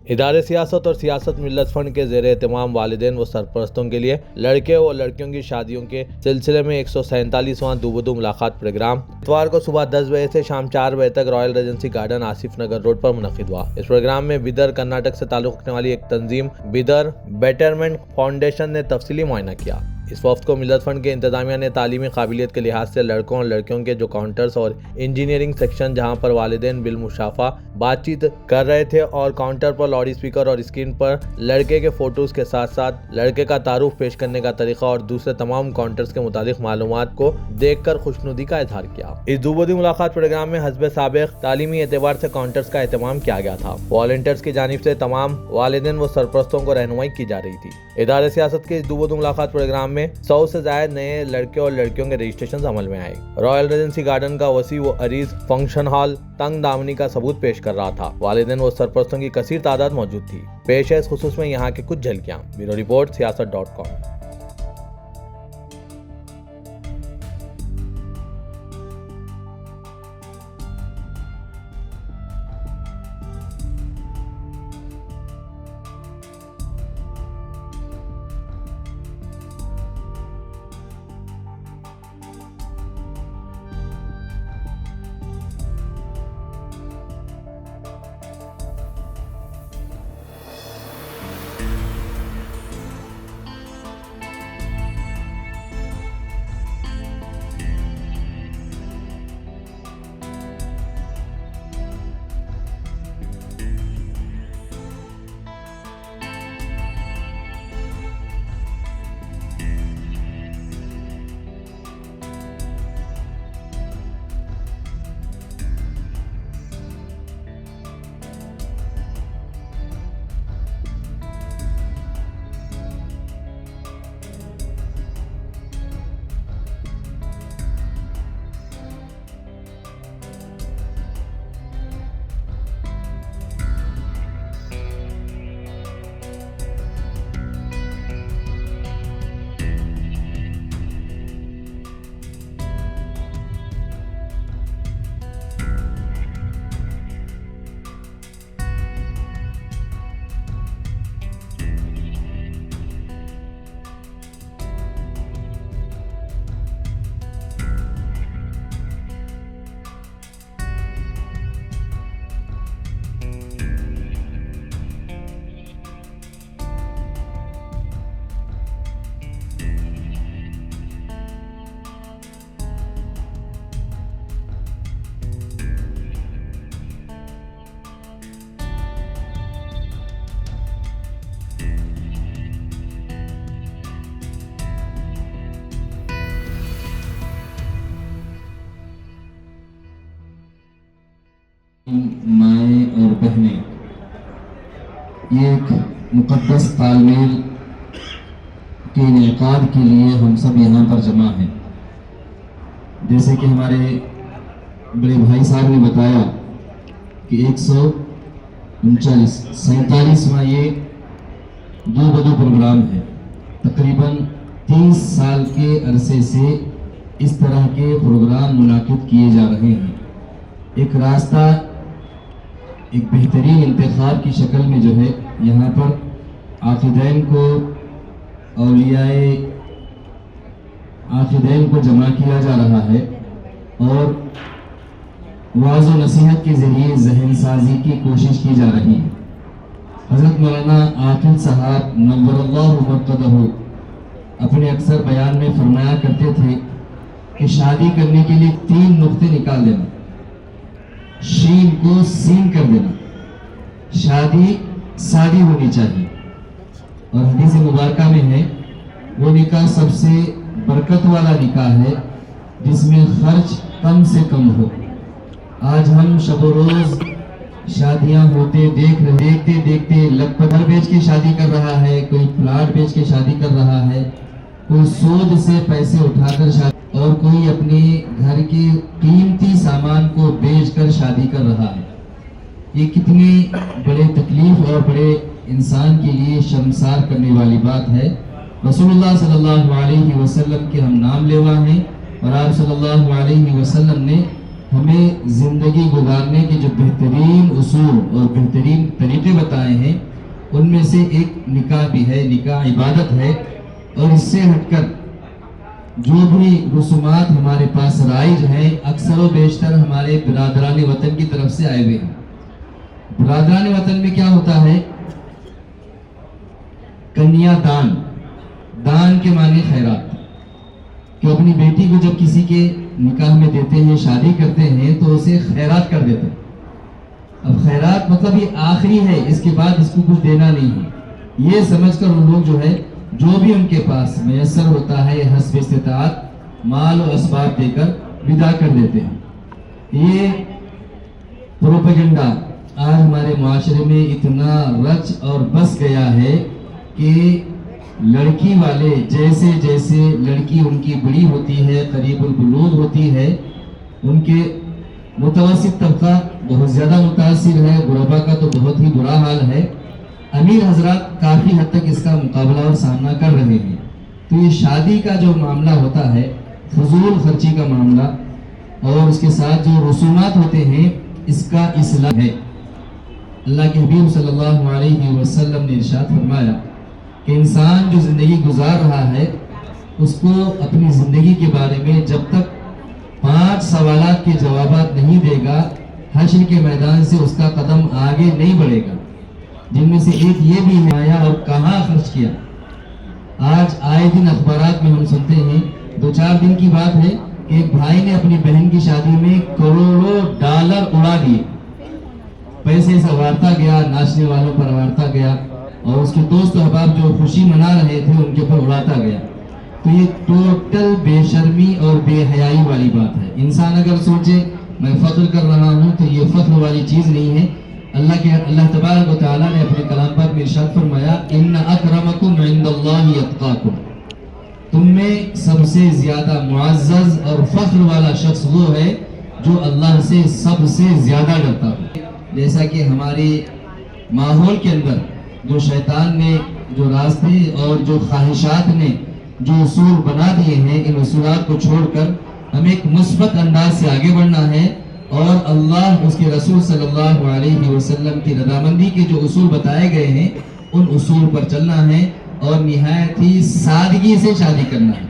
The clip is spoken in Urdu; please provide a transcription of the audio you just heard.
ادارے سیاست اور سیاست ملت فنڈ کے زیر اہتمام والدین و سرپرستوں کے لیے لڑکے اور لڑکیوں کی شادیوں کے سلسلے میں 147واں دو بدو ملاقات پروگرام اتوار کو صبح 10 بجے سے شام 4 بجے تک Royal Regency Garden Asif Nagar road پر منعقد ہوا۔ اس پروگرام میں بیدر کرناٹک سے تعلق رکھنے والی ایک تنظیم بیدر بیٹرمنٹ فاؤنڈیشن نے تفصیلی معائنہ کیا۔ اس وفد کو ملت فنڈ کے انتظامیہ نے تعلیمی قابلیت کے لحاظ سے لڑکوں اور لڑکیوں کے جو کاؤنٹرز اور انجینئرنگ سیکشن جہاں پر والدین بالمشافہ بات چیت کر رہے تھے اور کاؤنٹر پر لاؤڈ اسپیکر اور اسکرین پر لڑکے کے فوٹوز کے ساتھ ساتھ لڑکے کا تعارف پیش کرنے کا طریقہ اور دوسرے تمام کاؤنٹرز کے متعلق معلومات کو دیکھ کر خوشنودی کا اظہار کیا۔ اس دو بدو ملاقات پروگرام میں حسب سابق تعلیمی اعتبار سے کاؤنٹرز کا اہتمام کیا گیا تھا۔ والنٹیئرز کی جانب سے تمام والدین و سرپرستوں کو رہنمائی کی جا رہی تھی۔ ادارے سیاست کے اس دو بدو ملاقات پروگرام میں 100 سے زائد نئے لڑکے اور لڑکیوں کے رجسٹریشن عمل میں آئے۔ رائل ریجنسی گارڈن کا وسیع و عریض فنکشن ہال تنگ دامنی کا ثبوت پیش کر رہا تھا۔ والدین و سرپرستوں کی کثیر تعداد موجود تھی۔ پیش ہے اس خصوص میں یہاں کے کچھ جھلکیاں۔ Bureau report سیاست.com۔ مائیں اور بہنیں، یہ ایک مقدس تالمیل کے انعقاد کے لیے ہم سب یہاں پر جمع ہیں۔ جیسے کہ ہمارے بڑے بھائی صاحب نے بتایا کہ 147واں یہ دو بدو پروگرام ہے۔ تقریباً 30 سال کے عرصے سے اس طرح کے پروگرام منعقد کیے جا رہے ہیں۔ ایک راستہ، ایک بہترین انتخاب کی شکل میں جو ہے یہاں پر عاقدین کو، اولیاء عاقدین کو جمع کیا جا رہا ہے اور وعظ و نصیحت کے ذریعے ذہن سازی کی کوشش کی جا رہی ہے۔ حضرت مولانا عاقل صاحب نور اللہ مرقدہ اپنے اکثر بیان میں فرمایا کرتے تھے کہ شادی کرنے کے لیے 3 نقطے نکال دینا، شین کو سین کر دینا، شادی سادی ہونی چاہیے، اور حدیث مبارکہ میں ہے وہ نکاح سب سے برکت والا نکاح ہے جس میں خرچ کم سے کم ہو۔ آج ہم شب و روز شادیاں ہوتے دیکھتے لگ پدھر بیچ کے شادی کر رہا ہے، کوئی پلاٹ بیچ کے شادی کر رہا ہے، کوئی سود سے پیسے اٹھا کر شادی، اور کوئی اپنے گھر کے قیمتی سامان کو بیچ کر شادی کر رہا ہے۔ یہ کتنی بڑے تکلیف اور بڑے انسان کے لیے شرمسار کرنے والی بات ہے۔ رسول اللہ صلی اللہ علیہ وسلم کے ہم نام لیوا ہیں، اور آپ صلی اللہ علیہ وسلم نے ہمیں زندگی گزارنے کے جو بہترین اصول اور بہترین طریقے بتائے ہیں ان میں سے ایک نکاح بھی ہے. نکاح عبادت ہے اور اس سے ہٹ کر جو بھی رسومات ہمارے پاس رائج ہیں اکثر و بیشتر ہمارے برادران وطن کی طرف سے آئے ہوئے ہیں. برادران وطن میں کیا ہوتا ہے؟ کنیا دان. دان کے معنی خیرات، کہ اپنی بیٹی کو جب کسی کے نکاح میں دیتے ہیں، شادی کرتے ہیں تو اسے خیرات کر دیتے ہیں. اب خیرات مطلب یہ آخری ہے، اس کے بعد اس کو کچھ دینا نہیں ہے. یہ سمجھ کر ان لوگ جو ہے جو بھی ان کے پاس میسر ہوتا ہے حسب استطاعت مال و اسباب دے کر ودا کر دیتے ہیں. یہ پروپیگنڈا آج ہمارے معاشرے میں اتنا رچ اور بس گیا ہے کہ لڑکی والے جیسے جیسے لڑکی ان کی بڑی ہوتی ہے، قریب البلوغ ہوتی ہے، ان کے متوسط طبقہ بہت زیادہ متاثر ہے، غربا کا تو بہت ہی برا حال ہے. امیر حضرات کافی حد تک اس کا مقابلہ اور سامنا کر رہے ہیں. تو یہ شادی کا جو معاملہ ہوتا ہے، فضول خرچی کا معاملہ اور اس کے ساتھ جو رسومات ہوتے ہیں، اس کا اصلاح ہے. اللہ کے حبیب صلی اللہ علیہ وسلم نے ارشاد فرمایا کہ انسان جو زندگی گزار رہا ہے اس کو اپنی زندگی کے بارے میں جب تک 5 سوالات کے جوابات نہیں دے گا، حشر کے میدان سے اس کا قدم آگے نہیں بڑھے گا. جن میں سے ایک یہ بھی ہے آیا اور کہاں خرچ کیا. آج آئے دن اخبارات میں ہم سنتے ہیں، 2-4 دن کی بات ہے کہ ایک بھائی نے اپنی بہن کی شادی میں کروڑوں ڈالر اڑا دیے. پیسے سنوارتا گیا، ناچنے والوں پر وارتا گیا اور اس کے دوست و احباب جو خوشی منا رہے تھے ان کے پر اڑاتا گیا. تو یہ ٹوٹل بے شرمی اور بے حیائی والی بات ہے. انسان اگر سوچے میں فخر کر رہا ہوں تو یہ فخر والی چیز نہیں ہے. اللہ تبارک و تعالیٰ نے اپنے کلام پاک میں ارشاد فرمایا ان اکرمکم عند اللہ اتقاکم. تم میں سب سے زیادہ معزز اور فخر والا شخص وہ ہے جو اللہ سے سب سے زیادہ ڈرتا ہے. جیسا کہ ہمارے ماحول کے اندر جو شیطان نے جو راستے اور جو خواہشات نے جو اصول بنا دیے ہیں، ان اصولات کو چھوڑ کر ہمیں ایک مثبت انداز سے آگے بڑھنا ہے اور اللہ اس کے رسول صلی اللہ علیہ وسلم کی رضامندی کے جو اصول بتائے گئے ہیں ان اصول پر چلنا ہے اور نہایت ہی سادگی سے شادی کرنا ہے.